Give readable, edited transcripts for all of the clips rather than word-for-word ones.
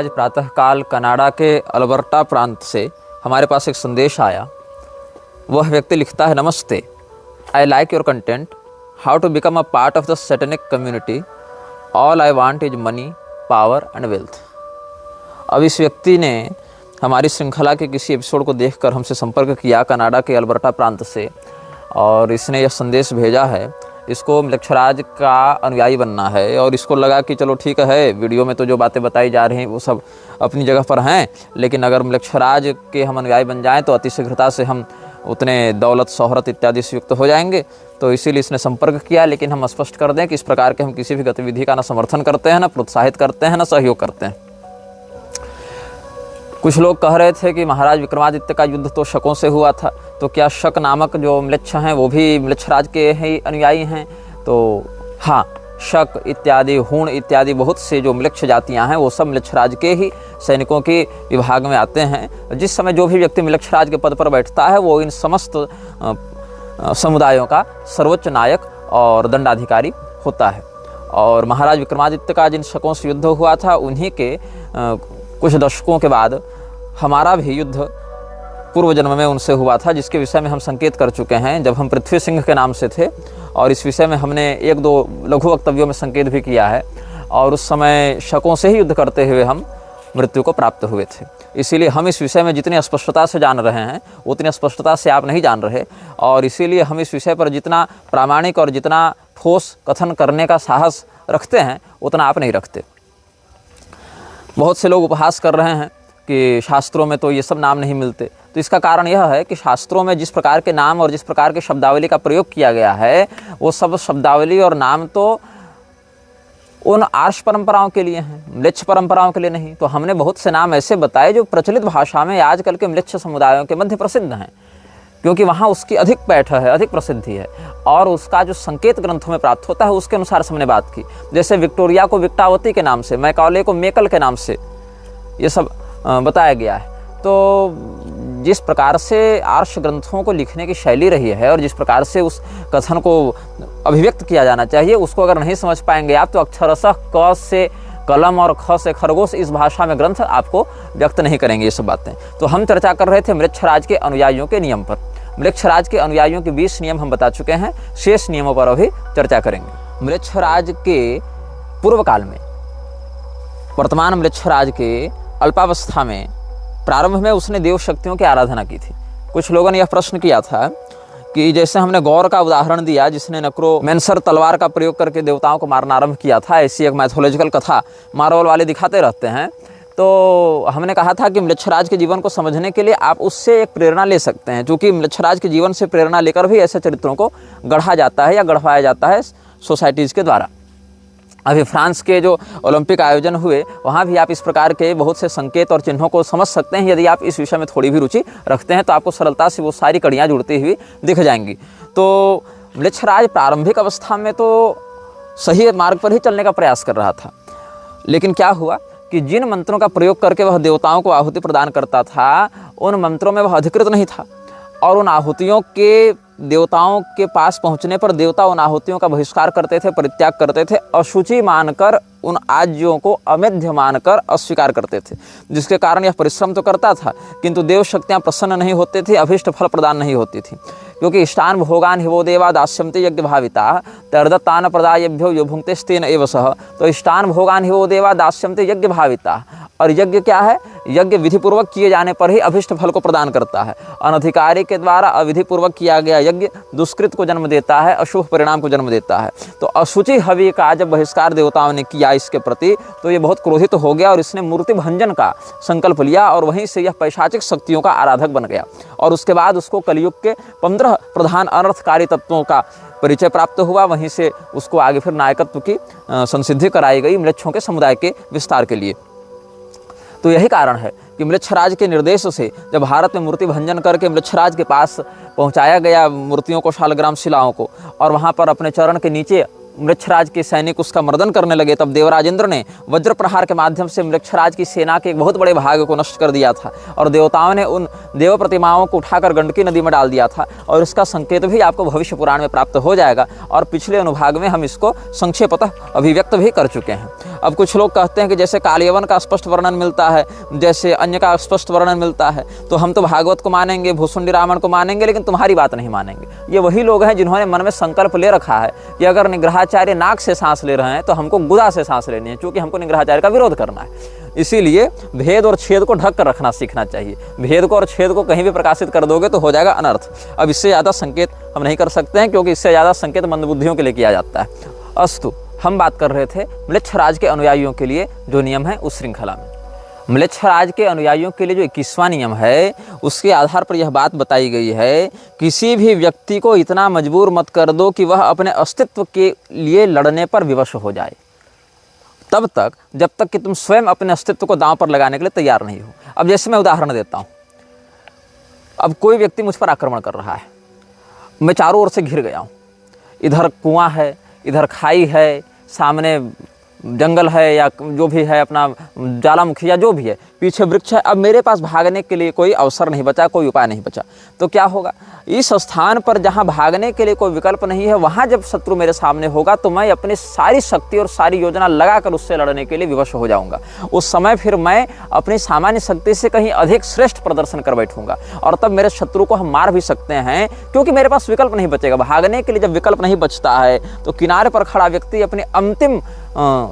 आज प्रातःकाल कनाडा के अल्बर्टा प्रांत से हमारे पास एक संदेश आया। वह व्यक्ति लिखता है, नमस्ते, I like your content, how to become a part of the satanic community, all I want is money, power and wealth. अब इस व्यक्ति ने हमारी श्रृंखला के किसी एपिसोड को देखकर हमसे संपर्क किया कनाडा के अल्बर्टा प्रांत से, और इसने यह संदेश भेजा है। इसको मृक्षराज का अनुयायी बनना है और इसको लगा कि चलो ठीक है, वीडियो में तो जो बातें बताई जा रही हैं वो सब अपनी जगह पर हैं, लेकिन अगर मृक्षराज के हम अनुयायी बन जाएं तो अतिशीघ्रता से हम उतने दौलत, शोहरत इत्यादि से युक्त हो जाएंगे। तो इसीलिए इसने संपर्क किया। लेकिन हम स्पष्ट कर दें कि इस प्रकार के हम किसी भी गतिविधि का न समर्थन करते हैं, न प्रोत्साहित करते हैं, न सहयोग करते हैं। कुछ लोग कह रहे थे कि महाराज विक्रमादित्य का युद्ध तो शकों से हुआ था, तो क्या शक नामक जो म्लेच्छ हैं वो भी मृक्षराज के ही अनुयायी हैं? तो हाँ, शक इत्यादि, हूण इत्यादि बहुत से जो म्लेच्छ जातियां हैं वो सब मृक्षराज के ही सैनिकों के विभाग में आते हैं। जिस समय जो भी व्यक्ति मृक्षराज के पद पर बैठता है वो इन समस्त समुदायों का सर्वोच्च नायक और दंडाधिकारी होता है। और महाराज विक्रमादित्य का जिन शकों से युद्ध हुआ था उन्हीं के कुछ दशकों के बाद हमारा भी युद्ध पूर्व जन्म में उनसे हुआ था, जिसके विषय में हम संकेत कर चुके हैं जब हम पृथ्वी सिंह के नाम से थे, और इस विषय में हमने एक दो लघु वक्तव्यों में संकेत भी किया है। और उस समय शकों से ही युद्ध करते हुए हम मृत्यु को प्राप्त हुए थे। इसीलिए हम इस विषय में जितनी स्पष्टता से जान रहे हैं उतनी स्पष्टता से आप नहीं जान रहे, और इसीलिए हम इस विषय पर जितना प्रामाणिक और जितना ठोस कथन करने का साहस रखते हैं उतना आप नहीं रखते। बहुत से लोग उपहास कर रहे हैं कि शास्त्रों में तो ये सब नाम नहीं मिलते। तो इसका कारण यह है कि शास्त्रों में जिस प्रकार के नाम और जिस प्रकार के शब्दावली का प्रयोग किया गया है वो सब शब्दावली और नाम तो उन आर्ष परंपराओं के लिए हैं, म्लेच्छ परंपराओं के लिए नहीं। तो हमने बहुत से नाम ऐसे बताए जो प्रचलित भाषा में आजकल के म्लेच्छ समुदायों के मध्य प्रसिद्ध हैं, क्योंकि वहाँ उसकी अधिक पैठ है, अधिक प्रसिद्धि है, और उसका जो संकेत ग्रंथों में प्राप्त होता है उसके अनुसार हमने बात की। जैसे विक्टोरिया को विक्टावती के नाम से, मैकॉले को मेकल के नाम से ये सब बताया गया है। तो जिस प्रकार से आर्ष ग्रंथों को लिखने की शैली रही है और जिस प्रकार से उस कथन को अभिव्यक्त किया जाना चाहिए उसको अगर नहीं समझ पाएंगे आप तो अक्षरशः क से कलम और ख से खरगोश इस भाषा में ग्रंथ आपको व्यक्त नहीं करेंगे ये सब बातें। तो हम चर्चा कर रहे थे मृक्षराज के अनुयायियों के नियम पर। मृक्षराज के अनुयायियों के 20 नियम हम बता चुके हैं, शेष नियमों पर अभी चर्चा करेंगे। मृक्षराज के पूर्व काल में, वर्तमान मृक्षराज के अल्पावस्था में, प्रारंभ में उसने देव शक्तियों की आराधना की थी। कुछ लोगों ने यह प्रश्न किया था कि जैसे हमने गौर का उदाहरण दिया जिसने नक्रोमैंसर तलवार का प्रयोग करके देवताओं को मारना आरंभ किया था, ऐसी एक मैथोलॉजिकल कथा मार्वल वाले दिखाते रहते हैं। तो हमने कहा था कि मृक्षराज के जीवन को समझने के लिए आप उससे एक प्रेरणा ले सकते हैं, क्योंकि मृक्षराज के जीवन से प्रेरणा लेकर भी ऐसे चरित्रों को गढ़ा जाता है या गढ़वाया जाता है सोसाइटीज़ के द्वारा। अभी फ्रांस के जो ओलंपिक आयोजन हुए वहाँ भी आप इस प्रकार के बहुत से संकेत और चिन्हों को समझ सकते हैं। यदि आप इस विषय में थोड़ी भी रुचि रखते हैं तो आपको सरलता से वो सारी कड़ियाँ जुड़ती हुई दिख जाएंगी। तो मृक्षराज प्रारंभिक अवस्था में तो सही मार्ग पर ही चलने का प्रयास कर रहा था, लेकिन क्या हुआ कि जिन मंत्रों का प्रयोग करके वह देवताओं को आहुति प्रदान करता था उन मंत्रों में वह अधिकृत नहीं था, और उन आहुतियों के देवताओं के पास पहुंचने पर देवता उन आहुतियों का बहिष्कार करते थे, परित्याग करते थे, अशुचि मानकर उन आज्यों को अमेध्य मानकर अस्वीकार करते थे, जिसके कारण यह परिश्रम तो करता था किंतु देव शक्तियाँ प्रसन्न नहीं होती थी, अभीष्ट फल प्रदान नहीं होती थी। क्योंकि इष्टान भोगान हिवो देवा दास्यन्ते यज्ञ भाविता तर्दत्तान प्रदायभ्यो यो भुंक्तेस्तेन एव सह। तो इष्टान भोगान हिवो देवा दास्यन्ते यज्ञ भाविता, और यज्ञ क्या है? यज्ञ विधिपूर्वक किए जाने पर ही अभिष्ट फल को प्रदान करता है। अनधिकारी के द्वारा अविधिपूर्वक किया गया यज्ञ दुष्कृत को जन्म देता है, अशुभ परिणाम को जन्म देता है। तो अशुचि हवि का जब बहिष्कार देवताओं ने किया इसके प्रति तो ये बहुत क्रोधित हो गया और इसने मूर्ति भंजन का संकल्प लिया, और वहीं से यह पैशाचिक शक्तियों का आराधक बन गया। और उसके बाद उसको कलयुग के 15 प्रधान अनर्थकारी तत्वों का परिचय प्राप्त हुआ। वहीं से उसको आगे फिर नायकत्व की संसिद्धि कराई गई म्लेच्छों के समुदाय के विस्तार के लिए। तो यही कारण है कि मृक्षराज के निर्देश से जब भारत में मूर्ति भंजन करके मृक्षराज के पास पहुंचाया गया मूर्तियों को, शालग्राम शिलाओं को, और वहां पर अपने चरण के नीचे मृक्षराज के सैनिक उसका मर्दन करने लगे, तब देवराज इंद्र ने वज्र प्रहार के माध्यम से मृक्षराज की सेना के एक बहुत बड़े भाग को नष्ट कर दिया था और देवताओं ने उन देव प्रतिमाओं को उठाकर गंडकी नदी में डाल दिया था। और इसका संकेत भी आपको भविष्य पुराण में प्राप्त हो जाएगा और पिछले अनुभाग में हम इसको संक्षेपतः अभिव्यक्त भी कर चुके हैं। अब कुछ लोग कहते हैं कि जैसे कालयवन का स्पष्ट वर्णन मिलता है, जैसे अन्य का स्पष्ट वर्णन मिलता है, तो हम तो भागवत को मानेंगे, भूसुंडी रामायण को मानेंगे, लेकिन तुम्हारी बात नहीं मानेंगे। ये वही लोग हैं जिन्होंने मन में संकल्प ले रखा है कि अगर निग्रहाचार्य नाक से सांस ले रहे हैं तो हमको गुदा से सांस लेनी है, क्योंकि हमको निग्रहाचार्य का विरोध करना है। इसीलिए भेद और छेद को ढक कर रखना सीखना चाहिए। भेद को और छेद को कहीं भी प्रकाशित कर दोगे तो हो जाएगा अनर्थ। अब इससे ज़्यादा संकेत हम नहीं कर सकते हैं, क्योंकि इससे ज़्यादा संकेत मंदबुद्धियों के लिए किया जाता है। अस्तु, हम बात कर रहे थे म्लेच्छराज के अनुयायियों के लिए जो नियम है उस श्रृंखला में। म्लेच्छराज के अनुयायियों के लिए जो 21वां नियम है उसके आधार पर यह बात बताई गई है, किसी भी व्यक्ति को इतना मजबूर मत कर दो कि वह अपने अस्तित्व के लिए लड़ने पर विवश हो जाए, तब तक जब तक कि तुम स्वयं अपने अस्तित्व को दांव पर लगाने के लिए तैयार नहीं हो। अब जैसे मैं उदाहरण देता हूँ, अब कोई व्यक्ति मुझ पर आक्रमण कर रहा है, मैं चारों ओर से घिर गया हूँ, इधर कुआं है, इधर खाई है, सामने जंगल है या जो भी है, अपना ज्वालामुखी या जो भी है, पीछे वृक्ष है। अब मेरे पास भागने के लिए कोई अवसर नहीं बचा, कोई उपाय नहीं बचा, तो क्या होगा? इस स्थान पर जहाँ भागने के लिए कोई विकल्प नहीं है, वहाँ जब शत्रु मेरे सामने होगा तो मैं अपनी सारी शक्ति और सारी योजना लगाकर उससे लड़ने के लिए विवश हो जाऊँगा। उस समय फिर मैं अपनी सामान्य शक्ति से कहीं अधिक श्रेष्ठ प्रदर्शन कर बैठूंगा और तब मेरे शत्रु को हम मार भी सकते हैं, क्योंकि मेरे पास विकल्प नहीं बचेगा। भागने के लिए जब विकल्प नहीं बचता है तो किनारे पर खड़ा व्यक्ति अपनी अंतिम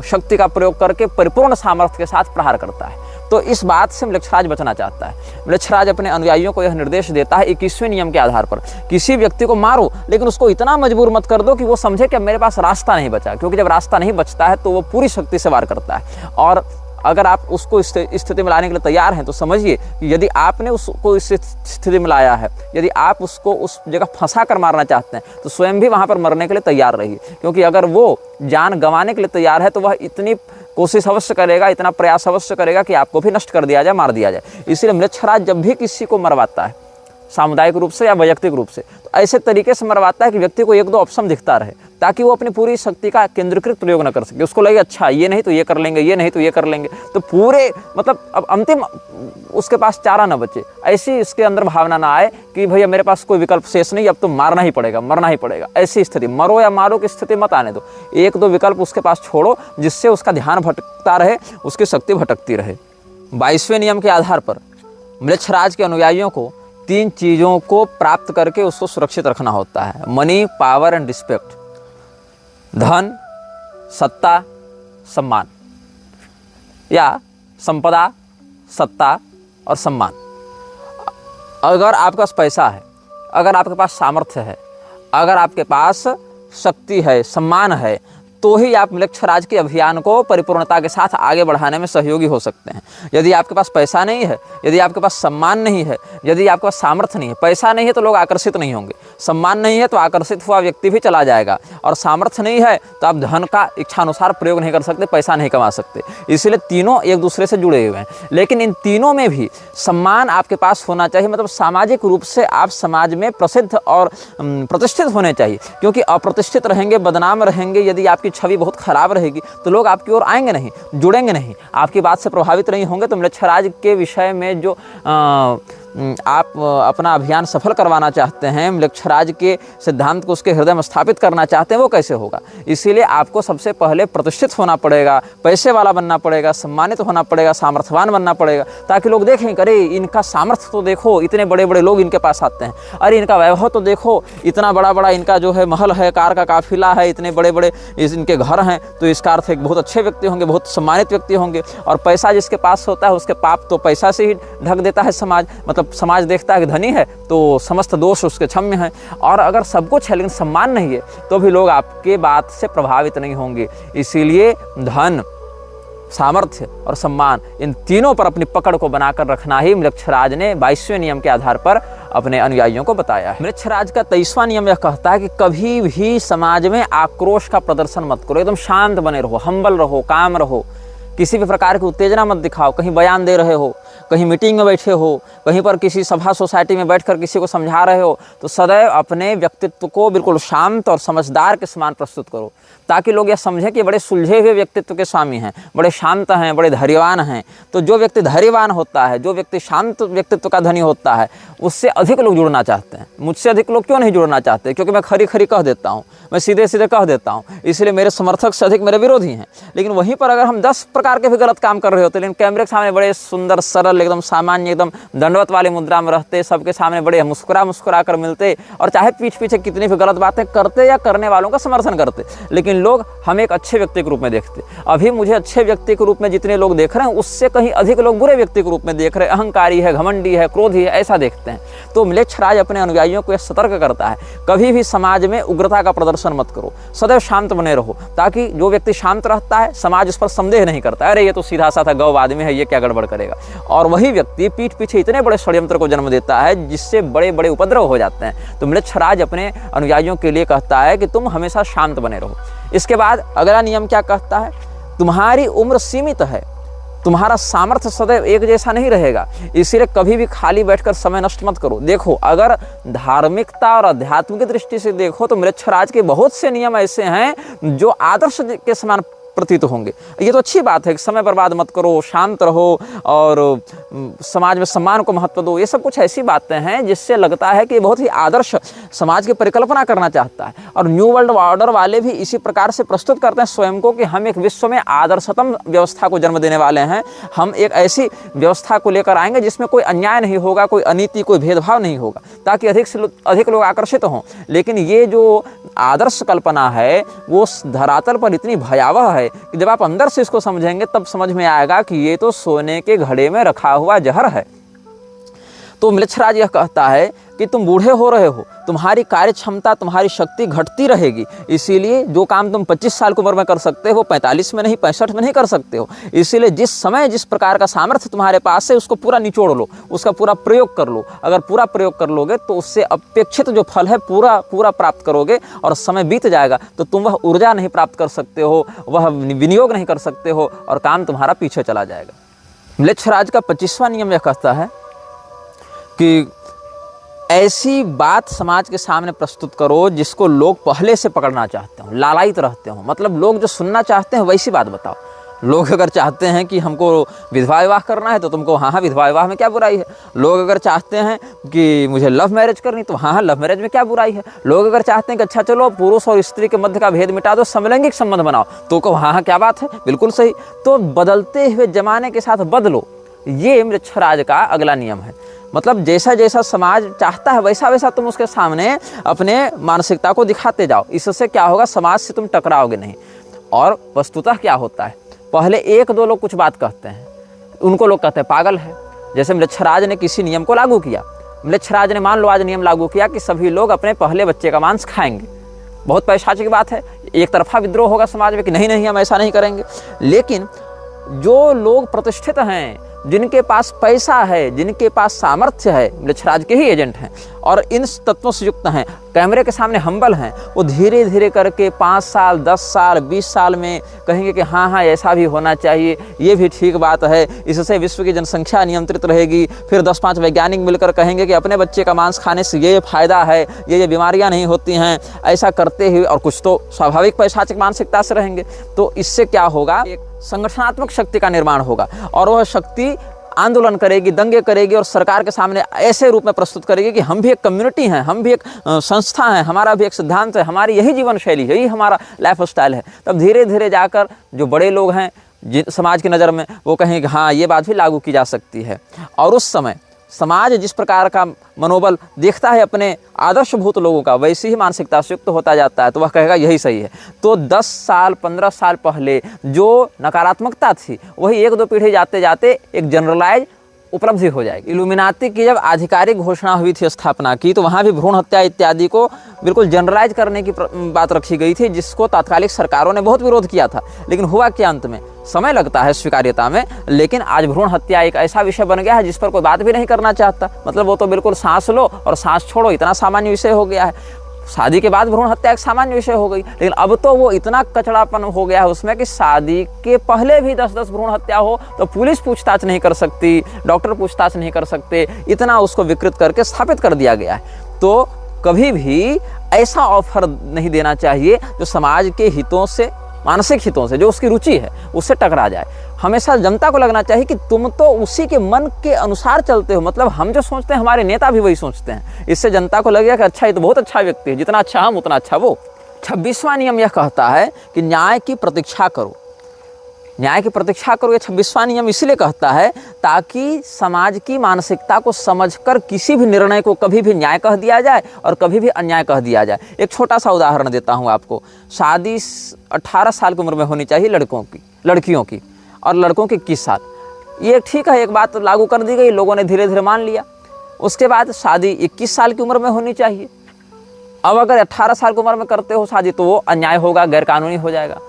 शक्ति का प्रयोग करके परिपूर्ण सामर्थ्य के साथ प्रहार करता है। तो इस बात से म्लेच्छराज बचना चाहता है। म्लेच्छराज अपने अनुयायियों को यह निर्देश देता है 21वें नियम के आधार पर, किसी व्यक्ति को मारो लेकिन उसको इतना मजबूर मत कर दो कि वो समझे कि अब मेरे पास रास्ता नहीं बचा, क्योंकि जब रास्ता नहीं बचता है तो वो पूरी शक्ति से वार करता है। और अगर आप उसको इस स्थिति में लाने के लिए तैयार हैं तो समझिए कि यदि आपने उसको इस स्थिति में लाया है, यदि आप उसको उस जगह फंसा कर मारना चाहते हैं तो स्वयं भी वहाँ पर मरने के लिए तैयार रहिए, क्योंकि अगर वो जान गंवाने के लिए तैयार है तो वह इतनी कोशिश अवश्य करेगा, इतना प्रयास अवश्य करेगा कि आपको भी नष्ट कर दिया जाए, मार दिया जाए। इसलिए म्लेच्छराज जब भी किसी को मरवाता है, सामुदायिक रूप से या वैयक्तिक रूप से, तो ऐसे तरीके से मरवाता है कि व्यक्ति को एक दो ऑप्शन दिखता रहे, ताकि वो अपनी पूरी शक्ति का केंद्रीकृत प्रयोग न कर सके। उसको लगे अच्छा ये नहीं तो ये कर लेंगे, ये नहीं तो ये कर लेंगे, तो पूरे मतलब अब अंतिम उसके पास चारा न बचे, ऐसी इसके अंदर भावना ना आए कि भैया मेरे पास कोई विकल्प शेष नहीं, अब तो मारना ही पड़ेगा, मरना ही पड़ेगा। ऐसी स्थिति, मरो या मारो की स्थिति मत आने दो। एक दो विकल्प उसके पास छोड़ो जिससे उसका ध्यान भटकता रहे, उसकी शक्ति भटकती रहे। 22वें नियम के आधार पर म्लेच्छराज के अनुयायियों को 3 चीज़ों को प्राप्त करके उसको सुरक्षित रखना होता है: मनी, पावर एंड रिस्पेक्ट। धन, सत्ता, सम्मान, या संपदा, सत्ता और सम्मान। अगर आपके पास पैसा है, अगर आपके पास सामर्थ्य है, अगर आपके पास शक्ति है, सम्मान है, तो ही आप म्लेच्छराज के अभियान को परिपूर्णता के साथ आगे बढ़ाने में सहयोगी हो सकते हैं। यदि आपके पास पैसा नहीं है, यदि आपके पास सम्मान नहीं है, यदि आपके पास सामर्थ्य नहीं है, पैसा नहीं है तो लोग आकर्षित नहीं होंगे, सम्मान नहीं है तो आकर्षित हुआ व्यक्ति भी चला जाएगा, और सामर्थ्य नहीं है तो आप धन का इच्छानुसार प्रयोग नहीं कर सकते, पैसा नहीं कमा सकते। इसलिए तीनों एक दूसरे से जुड़े हुए हैं। लेकिन इन तीनों में भी सम्मान आपके पास होना चाहिए, मतलब सामाजिक रूप से आप समाज में प्रसिद्ध और प्रतिष्ठित होने चाहिए, क्योंकि अप्रतिष्ठित रहेंगे, बदनाम रहेंगे, यदि आपकी छवि बहुत खराब रहेगी तो लोग आपकी ओर आएंगे नहीं, जुड़ेंगे नहीं, आपकी बात से प्रभावित नहीं होंगे। तो म्लेच्छराज के विषय में जो आप अपना अभियान सफल करवाना चाहते हैं, म्लेच्छराज के सिद्धांत को उसके हृदय में स्थापित करना चाहते हैं, वो कैसे होगा? इसीलिए आपको सबसे पहले प्रतिष्ठित होना पड़ेगा, पैसे वाला बनना पड़ेगा, सम्मानित होना पड़ेगा, सामर्थ्यवान बनना पड़ेगा, ताकि लोग देखें अरे इनका सामर्थ्य तो देखो, इतने बड़े बड़े लोग इनके पास आते हैं, अरे इनका वैभव तो देखो, इतना बड़ा बड़ा इनका जो है महल है, कार का काफिला है, इतने बड़े बड़े इनके घर हैं, तो इसका अर्थ एक बहुत अच्छे व्यक्ति होंगे, बहुत सम्मानित व्यक्ति होंगे। और पैसा जिसके पास होता है उसके पाप तो पैसा से ही ढक देता है समाज, मतलब समाज देखता है कि धनी है तो समस्त दोष उसके क्षम्य हैं। और अगर सब कुछ है लेकिन सम्मान नहीं है तो भी लोग आपके बात से प्रभावित नहीं होंगे। इसीलिए धन, सामर्थ्य और सम्मान, इन तीनों पर अपनी पकड़ को बनाकर रखना ही म्लेच्छराज ने 22वें नियम के आधार पर अपने अनुयायियों को बताया है। म्लेच्छराज का 23वां नियम यह कहता है कि कभी भी समाज में आक्रोश का प्रदर्शन मत करो, एकदम शांत बने रहो, हम्बल रहो, काम रहो, किसी भी प्रकार की उत्तेजना मत दिखाओ। कहीं बयान दे रहे हो, कहीं मीटिंग में बैठे हो, कहीं पर किसी सभा सोसाइटी में बैठकर किसी को समझा रहे हो, तो सदैव अपने व्यक्तित्व को बिल्कुल शांत और समझदार के समान प्रस्तुत करो, ताकि लोग यह समझें कि बड़े सुलझे हुए व्यक्तित्व के स्वामी हैं, बड़े शांत हैं, बड़े धैर्यवान हैं। तो जो व्यक्ति धैर्यवान होता है, जो व्यक्ति शांत व्यक्तित्व का धनी होता है, उससे अधिक लोग जुड़ना चाहते हैं। मुझसे अधिक लोग क्यों नहीं जुड़ना चाहते? क्योंकि मैं खरी खरी कह देता हूँ, मैं सीधे सीधे कह देता हूँ, इसलिए मेरे समर्थक से अधिक मेरे विरोधी हैं। लेकिन वहीं पर अगर हम 10 प्रकार के भी गलत काम कर रहे होते, लेकिन कैमरे के सामने बड़े सुंदर, सरल, एकदम सामान्य, एकदम दंडवत वाली मुद्रा में रहते, सबके सामने बड़े मुस्कुरा कर मिलते, और चाहे पीठ पीछे कितनी भी गलत बातें करते या करने वालों का समर्थन करते, लेकिन लोग हमें एक अच्छे व्यक्ति के रूप में देखते। अभी मुझे अच्छे व्यक्ति के रूप में जितने लोग देख रहे हैं, उससे कहीं अधिक लोग बुरे व्यक्ति के रूप में देख रहे हैं। अहंकारी है, घमंडी है, क्रोधी है, ऐसा देखते हैं। तो म्लेच्छराज अपने अनुयायियों को यह सतर्क करता है, कभी भी समाज में उग्रता का प्रदर्शन मत करो, सदैव शांत बने रहो, ताकि जो व्यक्ति शांत रहता है, समाज उस पर संदेह नहीं करता, अरे ये तो सीधा साधा गौ आदमी है, ये क्या गड़बड़ करेगा। और वही व्यक्ति पीठ पीछे इतने बड़े षड्यंत्र को जन्म देता है, जिससे बड़े बड़े उपद्रव हो जाते हैं। तो म्लेच्छराज अपने अनुयायियों के लिए कहता है कि तुम हमेशा शांत बने रहो। इसके बाद अगला नियम क्या कहता है? तुम्हारी उम्र सीमित है, तुम्हारा सामर्थ्य सदैव एक जैसा नहीं रहेगा, इसीलिए कभी भी खाली बैठकर समय नष्ट मत करो। देखो, अगर धार्मिकता और अध्यात्म की दृष्टि से देखो तो म्लेच्छराज के बहुत से नियम ऐसे हैं जो आदर्श के समान प्रतीत होंगे। ये तो अच्छी बात है कि समय बर्बाद मत करो, शांत रहो और समाज में सम्मान को महत्व दो। ये सब कुछ ऐसी बातें हैं जिससे लगता है कि बहुत ही आदर्श समाज की परिकल्पना करना चाहता है। और न्यू वर्ल्ड ऑर्डर वाले भी इसी प्रकार से प्रस्तुत करते हैं स्वयं को कि हम एक विश्व में आदर्शतम व्यवस्था को जन्म देने वाले हैं। हम एक ऐसी व्यवस्था को लेकर आएंगे जिसमें कोई अन्याय नहीं होगा, कोई अनीति, कोई भेदभाव नहीं होगा, ताकि अधिक से अधिक लोग आकर्षित हों। लेकिन ये जो आदर्श कल्पना है वो धरातल पर इतनी भयावह है कि जब आप अंदर से इसको समझेंगे तब समझ में आएगा कि ये तो सोने के घड़े में रखा हुआ जहर है। तो म्लेच्छराज यह कहता है कि तुम बूढ़े हो रहे हो, तुम्हारी कार्य क्षमता, तुम्हारी शक्ति घटती रहेगी, इसीलिए जो काम तुम 25 साल की उम्र में कर सकते हो 45 में नहीं, 65 में नहीं कर सकते हो। इसीलिए जिस समय जिस प्रकार का सामर्थ्य तुम्हारे पास है उसको पूरा निचोड़ लो, उसका पूरा प्रयोग कर लो। अगर पूरा प्रयोग कर लोगे तो उससे अपेक्षित जो फल है पूरा प्राप्त करोगे, और समय बीत जाएगा तो तुम वह ऊर्जा नहीं प्राप्त कर सकते हो, वह विनियोग नहीं कर सकते हो, और काम तुम्हारा पीछे चला जाएगा। म्लेच्छराज का 25वां नियम यह कहता है कि ऐसी बात समाज के सामने प्रस्तुत करो जिसको लोग पहले से पकड़ना चाहते हो, लालायित रहते हो। मतलब लोग जो सुनना चाहते हैं वैसी बात बताओ। लोग अगर चाहते हैं कि हमको विधवा विवाह करना है तो तुमको हाँ विधवा विवाह में क्या बुराई है। लोग अगर चाहते हैं कि मुझे लव मैरिज करनी तो हाँ लव मैरिज में क्या बुराई है। लोग अगर चाहते हैं कि अच्छा चलो पुरुष और स्त्री के मध्य का भेद मिटा दो, समलैंगिक संबंध बनाओ, तो कहो हाँ क्या बात है, बिल्कुल सही। तो बदलते हुए जमाने के साथ बदलो, ये म्लेच्छराज का अगला नियम है। मतलब जैसा जैसा समाज चाहता है वैसा वैसा तुम उसके सामने अपने मानसिकता को दिखाते जाओ। इससे क्या होगा, समाज से तुम टकराओगे नहीं। और वस्तुतः क्या होता है, पहले 1-2 लोग कुछ बात कहते हैं, उनको लोग कहते हैं पागल है। जैसे म्लेच्छराज ने किसी नियम को लागू किया, म्लेच्छराज ने मान लो आज नियम लागू किया कि सभी लोग अपने पहले बच्चे का मांस खाएंगे। बहुत पैशाची बात है, एक तरफा विद्रोह होगा समाज में कि नहीं हम ऐसा नहीं करेंगे। लेकिन जो लोग प्रतिष्ठित हैं, जिनके पास पैसा है, जिनके पास सामर्थ्य है, म्लेच्छराज के ही एजेंट हैं और इन तत्वों से युक्त हैं, कैमरे के सामने हम्बल हैं, वो धीरे धीरे करके 5 साल, 10 साल, 20 साल में कहेंगे कि हाँ ऐसा भी होना चाहिए, ये भी ठीक बात है, इससे विश्व की जनसंख्या नियंत्रित रहेगी। फिर 10-5 वैज्ञानिक मिलकर कहेंगे कि अपने बच्चे का मांस खाने से ये फायदा है, ये बीमारियां नहीं होती हैं। ऐसा करते हुए, और कुछ तो स्वाभाविक पैशाचिक मानसिकता से रहेंगे, तो इससे क्या होगा, एक संगठनात्मक शक्ति का निर्माण होगा और वह शक्ति आंदोलन करेगी, दंगे करेगी और सरकार के सामने ऐसे रूप में प्रस्तुत करेगी कि हम भी एक कम्युनिटी हैं, हम भी एक संस्था हैं, हमारा भी एक सिद्धांत है, हमारी यही जीवन शैली है, यही हमारा लाइफ स्टाइल है। तब धीरे धीरे जाकर जो बड़े लोग हैं समाज की नज़र में, वो कहेंगे कि हाँ ये बात भी लागू की जा सकती है। और उस समय समाज जिस प्रकार का मनोबल देखता है अपने आदर्शभूत लोगों का, वैसी ही मानसिकता से युक्त होता जाता है, तो वह कहेगा यही सही है। तो 10 साल 15 साल पहले जो नकारात्मकता थी वही 1-2 पीढ़ी जाते जाते एक जनरलाइज उपलब्धि हो जाएगी। इल्यूमिनाती की जब आधिकारिक घोषणा हुई थी स्थापना की, तो वहाँ भी भ्रूण हत्या इत्यादि को बिल्कुल जनरलाइज करने की बात रखी गई थी, जिसको तात्कालिक सरकारों ने बहुत विरोध किया था। लेकिन हुआ क्या, अंत में समय लगता है स्वीकार्यता में, लेकिन आज भ्रूण हत्या एक ऐसा विषय बन गया है जिस पर कोई बात भी नहीं करना चाहता। मतलब वो तो बिल्कुल सांस लो और सांस छोड़ो, इतना सामान्य विषय हो गया है। शादी के बाद भ्रूण हत्या एक सामान्य विषय हो गई, लेकिन अब तो वो इतना कचड़ापन हो गया है उसमें कि शादी के पहले भी 10-10 भ्रूण हत्या हो तो पुलिस पूछताछ नहीं कर सकती, डॉक्टर पूछताछ नहीं कर सकते, इतना उसको विकृत करके स्थापित कर दिया गया है। तो कभी भी ऐसा ऑफर नहीं देना चाहिए जो समाज के हितों से, मानसिक हितों से, जो उसकी रुचि है उससे टकरा जाए। हमेशा जनता को लगना चाहिए कि तुम तो उसी के मन के अनुसार चलते हो, मतलब हम जो सोचते हैं हमारे नेता भी वही सोचते हैं। इससे जनता को लगेगा कि अच्छा ये तो बहुत अच्छा व्यक्ति है, जितना अच्छा हम उतना अच्छा वो। 26वां नियम यह कहता है कि न्याय की प्रतीक्षा करो। न्याय की प्रतीक्षा करो, ये 26वां नियम इसलिए कहता है ताकि समाज की मानसिकता को समझकर किसी भी निर्णय को कभी भी न्याय कह दिया जाए और कभी भी अन्याय कह दिया जाए। एक छोटा सा उदाहरण देता हूँ आपको। शादी 18 साल की उम्र में होनी चाहिए लड़कियों की और लड़कों की 21 साल। ये ठीक है, एक बात लागू कर दी गई, लोगों ने धीरे धीरे मान लिया। उसके बाद शादी 21 साल की उम्र में होनी चाहिए। अब अगर 18 साल की उम्र में करते हो शादी तो वो अन्याय होगा, गैरकानूनी हो जाएगा।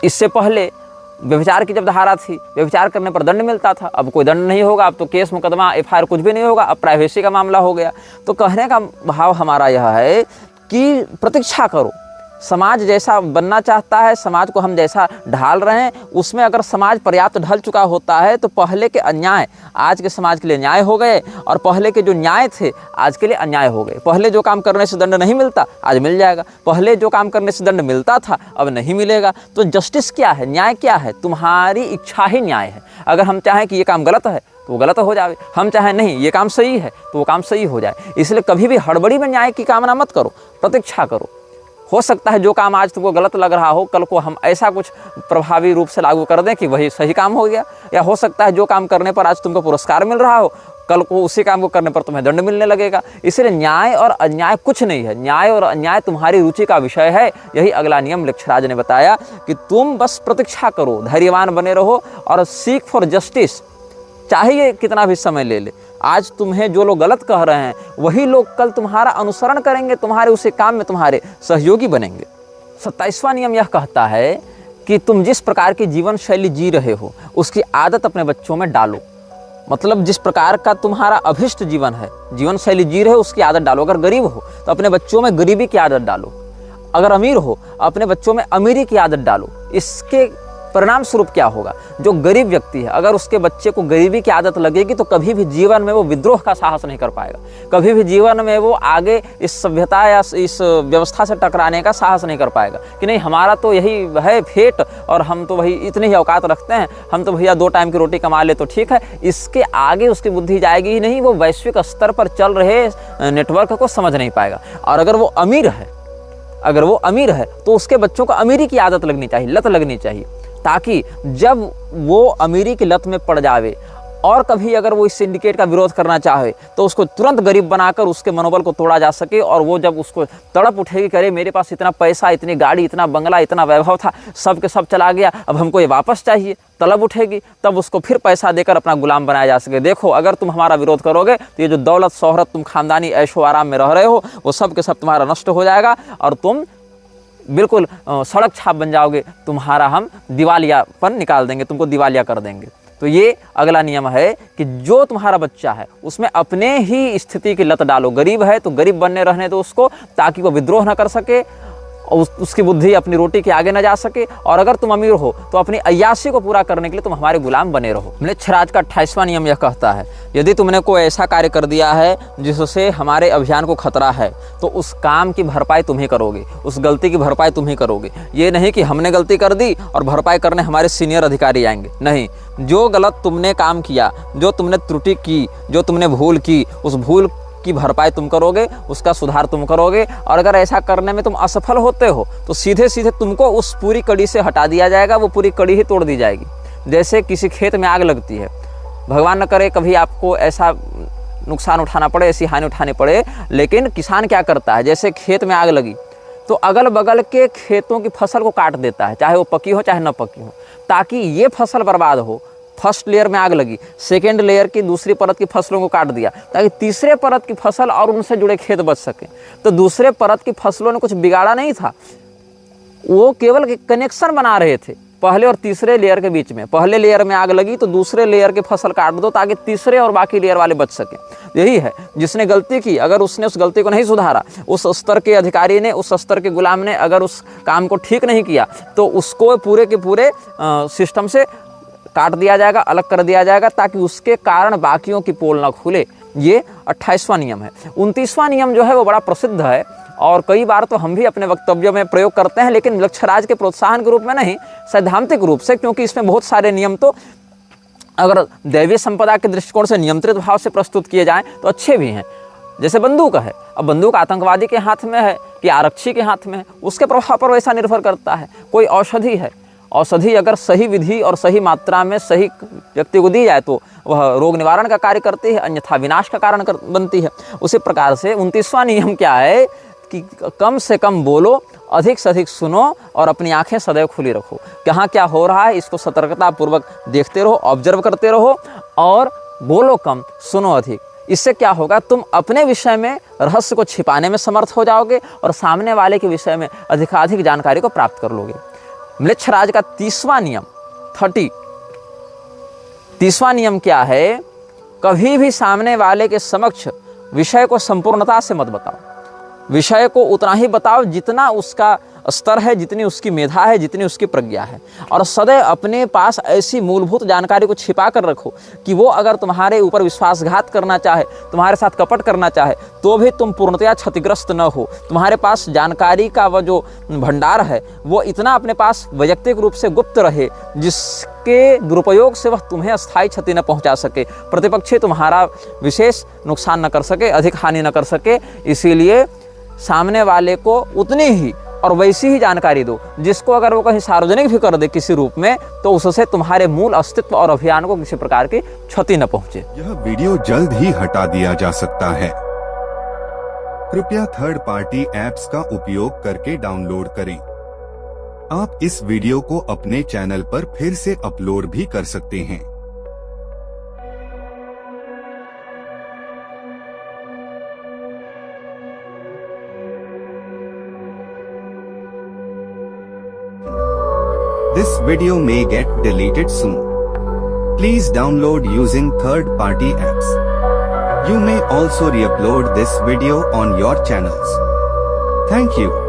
इससे पहले व्यभिचार की जब धारा थी, व्यभिचार करने पर दंड मिलता था, अब कोई दंड नहीं होगा, अब तो केस मुकदमा FIR कुछ भी नहीं होगा, अब प्राइवेसी का मामला हो गया। तो कहने का भाव हमारा यह है कि प्रतीक्षा करो। समाज जैसा बनना चाहता है, समाज को हम जैसा ढाल रहे हैं, उसमें अगर समाज पर्याप्त ढल चुका होता है तो पहले के अन्याय आज के समाज के लिए न्याय हो गए और पहले के जो न्याय थे आज के लिए अन्याय हो गए। पहले जो काम करने से दंड नहीं मिलता आज मिल जाएगा, पहले जो काम करने से दंड मिलता था अब नहीं मिलेगा। तो जस्टिस क्या है, न्याय क्या है? तुम्हारी इच्छा ही न्याय है। अगर हम चाहें कि ये काम गलत है तो वो गलत हो जाए, हम चाहें नहीं ये काम सही है तो वो काम सही हो जाए। इसलिए कभी भी हड़बड़ी में न्याय की कामना मत करो, प्रतीक्षा करो। हो सकता है जो काम आज तुमको गलत लग रहा हो कल को हम ऐसा कुछ प्रभावी रूप से लागू कर दें कि वही सही काम हो गया, या हो सकता है जो काम करने पर आज तुमको पुरस्कार मिल रहा हो कल को उसी काम को करने पर तुम्हें दंड मिलने लगेगा। इसलिए न्याय और अन्याय कुछ नहीं है, न्याय और अन्याय तुम्हारी रुचि का विषय है। यही अगला नियम मृक्षराज ने बताया कि तुम बस प्रतीक्षा करो, धैर्यवान बने रहो और सीक फॉर जस्टिस, चाहे ये कितना भी समय ले ले। आज तुम्हें जो लोग गलत कह रहे हैं वही लोग कल तुम्हारा अनुसरण करेंगे, तुम्हारे उसी काम में तुम्हारे सहयोगी बनेंगे। 27वां नियम यह कहता है कि तुम जिस प्रकार की जीवन शैली जी रहे हो उसकी आदत अपने बच्चों में डालो। मतलब जिस प्रकार का तुम्हारा अभिष्ट जीवन है, जीवन शैली जी रहे हो उसकी आदत डालो। अगर गरीब हो तो अपने बच्चों में गरीबी की आदत डालो, अगर अमीर हो अपने बच्चों में अमीरी की आदत डालो। इसके परिणाम स्वरूप क्या होगा, जो गरीब व्यक्ति है अगर उसके बच्चे को गरीबी की आदत लगेगी तो कभी भी जीवन में वो विद्रोह का साहस नहीं कर पाएगा, कभी भी जीवन में वो आगे इस सभ्यता या इस व्यवस्था से टकराने का साहस नहीं कर पाएगा कि नहीं हमारा तो यही है फेट और हम तो वही इतनी ही औकात रखते हैं, हम तो भैया 2 टाइम की रोटी कमा ले तो ठीक है। इसके आगे उसकी बुद्धि जाएगी ही नहीं, वो वैश्विक स्तर पर चल रहे नेटवर्क को समझ नहीं पाएगा। और अगर वो अमीर है तो उसके बच्चों को अमीरी की आदत लगनी चाहिए, लत लगनी चाहिए, ताकि जब वो अमीरी की लत में पड़ जावे और कभी अगर वो इस सिंडिकेट का विरोध करना चाहे तो उसको तुरंत गरीब बनाकर उसके मनोबल को तोड़ा जा सके। और वो जब उसको तड़प उठेगी, करे मेरे पास इतना पैसा, इतनी गाड़ी, इतना बंगला, इतना वैभव था, सब के सब चला गया, अब हमको ये वापस चाहिए, तलब उठेगी, तब उसको फिर पैसा देकर अपना गुलाम बनाया जा सके। देखो अगर तुम हमारा विरोध करोगे तो ये जो दौलत शोहरत तुम खानदानी ऐशो आराम में रह रहे हो वो सब के सब तुम्हारा नष्ट हो जाएगा और तुम बिल्कुल सड़क छाप बन जाओगे, तुम्हारा हम दिवालियापन निकाल देंगे, तुमको दिवालिया कर देंगे। तो ये अगला नियम है कि जो तुम्हारा बच्चा है उसमें अपने ही स्थिति की लत डालो। गरीब है तो गरीब बनने रहने दो उसको, ताकि वो विद्रोह न कर सके और उसकी बुद्धि अपनी रोटी के आगे न जा सके। और अगर तुम अमीर हो तो अपनी अय्याशी को पूरा करने के लिए तुम हमारे गुलाम बने रहो। मृक्षराज का 28वां नियम यह कहता है यदि तुमने कोई ऐसा कार्य कर दिया है जिससे हमारे अभियान को खतरा है तो उस काम की भरपाई तुम ही करोगे, उस गलती की भरपाई तुम ही करोगे। ये नहीं कि हमने गलती कर दी और भरपाई करने हमारे सीनियर अधिकारी आएंगे, नहीं। जो गलत तुमने काम किया, जो तुमने त्रुटि की, जो तुमने भूल की, उस भूल की भरपाई तुम करोगे, उसका सुधार तुम करोगे। और अगर ऐसा करने में तुम असफल होते हो तो सीधे सीधे तुमको उस पूरी कड़ी से हटा दिया जाएगा, वो पूरी कड़ी ही तोड़ दी जाएगी। जैसे किसी खेत में आग लगती है, भगवान न करे कभी आपको ऐसा नुकसान उठाना पड़े, ऐसी हानि उठानी पड़े, लेकिन किसान क्या करता है, जैसे खेत में आग लगी तो अगल बगल के खेतों की फसल को काट देता है, चाहे वो पकी हो चाहे न पकी हो, ताकि ये फसल बर्बाद हो। फर्स्ट लेयर में आग लगी, सेकेंड लेयर की दूसरी परत की फसलों को काट दिया ताकि तीसरे परत की फसल और उनसे जुड़े खेत बच सके। तो दूसरे परत की फसलों ने कुछ बिगाड़ा नहीं था, वो केवल कनेक्शन बना रहे थे पहले और तीसरे लेयर के बीच में, पहले लेयर में आग लगी तो दूसरे लेयर की फसल काट दो ताकि तीसरे और बाकी लेयर वाले बच सके। यही है, जिसने गलती की अगर उसने उस गलती को नहीं सुधारा, उस स्तर के अधिकारी ने, उस स्तर के गुलाम ने अगर उस काम को ठीक नहीं किया तो उसको पूरे के पूरे सिस्टम से काट दिया जाएगा, अलग कर दिया जाएगा ताकि उसके कारण बाकियों की पोल न खुले। ये 28वां नियम है। 29वां नियम जो है वो बड़ा प्रसिद्ध है और कई बार तो हम भी अपने वक्तव्यों में प्रयोग करते हैं, लेकिन मृक्षराज के प्रोत्साहन के रूप में नहीं, सैद्धांतिक रूप से, क्योंकि इसमें बहुत सारे नियम तो अगर दैवीय संपदा के दृष्टिकोण से नियंत्रित भाव से प्रस्तुत किए जाएं तो अच्छे भी हैं। जैसे बंदूक है, अब बंदूक आतंकवादी के हाथ में है कि आरक्षी के हाथ में है, उसके प्रभाव पर वैसा निर्भर करता है। कोई औषधि है, औषधि अगर सही विधि और सही मात्रा में सही व्यक्ति को दी जाए तो वह रोग निवारण का कार्य करती है, अन्यथा विनाश का कारण बनती है। उसी प्रकार से 29वां नियम क्या है कि कम से कम बोलो, अधिक से अधिक सुनो और अपनी आंखें सदैव खुली रखो। कहाँ क्या हो रहा है इसको सतर्कतापूर्वक देखते रहो, ऑब्जर्व करते रहो और बोलो कम, सुनो अधिक। इससे क्या होगा, तुम अपने विषय में रहस्य को छिपाने में समर्थ हो जाओगे और सामने वाले के विषय में अधिकाधिक जानकारी को प्राप्त कर लोगे। म्लेच्छराज का 30वां नियम 30वां नियम क्या है, कभी भी सामने वाले के समक्ष विषय को संपूर्णता से मत बताओ। विषय को उतना ही बताओ जितना उसका स्तर है, जितनी उसकी मेधा है, जितनी उसकी प्रज्ञा है, और सदैव अपने पास ऐसी मूलभूत जानकारी को छिपा कर रखो कि वो अगर तुम्हारे ऊपर विश्वासघात करना चाहे, तुम्हारे साथ कपट करना चाहे, तो भी तुम पूर्णतया क्षतिग्रस्त न हो। तुम्हारे पास जानकारी का वह जो भंडार है वो इतना अपने पास वैयक्तिक रूप से गुप्त रहे जिसके दुरुपयोग से वह तुम्हें अस्थायी क्षति न पहुंचा सके, प्रतिपक्षी तुम्हारा विशेष नुकसान न कर सके, अधिक हानि न कर सके। इसीलिए सामने वाले को उतनी ही और वैसी ही जानकारी दो जिसको अगर वो कहीं सार्वजनिक भी कर दे किसी रूप में तो उससे तुम्हारे मूल अस्तित्व और अभियान को किसी प्रकार की क्षति न पहुंचे। यह वीडियो जल्द ही हटा दिया जा सकता है। कृपया थर्ड पार्टी ऐप्स का उपयोग करके डाउनलोड करें। आप इस वीडियो को अपने चैनल पर फिर से अपलोड भी कर सकते हैं। This video may get deleted soon. Please download using third-party apps. You may also re-upload this video on your channels. Thank you.